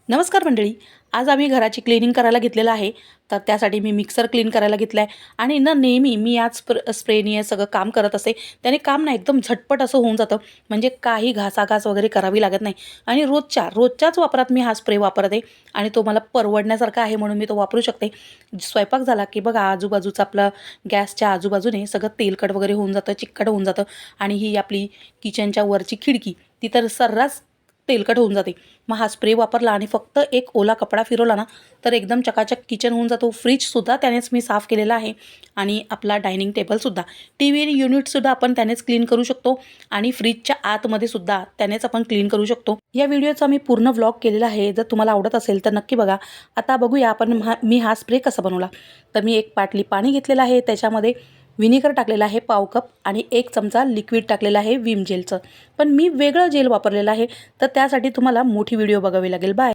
नमस्कार मंडळी. आज आम्ही घराची क्लिनिंग करायला घेतलेलं आहे. तर त्यासाठी मी मिक्सर क्लीन करायला घेतला आहे आणि नेहमी मी याच स्प्रेने सगळं काम करत असते. त्याने काम ना एकदम झटपट असं होऊन जातं. म्हणजे काही घासाघास वगैरे करावी लागत नाही आणि रोजच्याच वापरात मी हा स्प्रे वापरते आणि तो मला परवडण्यासारखा आहे म्हणून मी तो वापरू शकते. स्वयंपाक झाला की बघा आजूबाजूचं आपलं गॅसच्या आजूबाजूने सगळं तेलकट वगैरे होऊन जातं, चिकट होऊन जातं आणि ही आपली किचनच्या वरची खिडकी ती तर सर्रास तेलकट होऊन जाते. मग हा स्प्रे वापरला आणि फक्त एक ओला कपडा फिरवला ना तर एकदम चकाचक किचन होऊन जातो. फ्रीजसुद्धा त्यानेच मी साफ केलेला आहे आणि आपला डायनिंग टेबलसुद्धा, टी व्ही युनिटसुद्धा आपण त्यानेच क्लीन करू शकतो आणि फ्रीजच्या आतमध्ये सुद्धा त्यानेच आपण क्लीन करू शकतो. या व्हिडिओचा मी पूर्ण व्लॉग केलेला आहे. जर तुम्हाला आवडत असेल तर नक्की बघा. आता बघूया आपण मी हा स्प्रे कसा बनवला. तर मी एक बाटली पाणी घेतलेलं आहे, त्याच्यामध्ये व्हिनेगर टाकलेला आहे पाव कप आणि 1 चमचा लिक्विड टाकलेलं आहे विम जेलचं. पण मी वेगळं जेल वापरलेलं आहे, तर त्यासाठी तुम्हाला मोठी व्हिडिओ बघावी लागेल. बाय.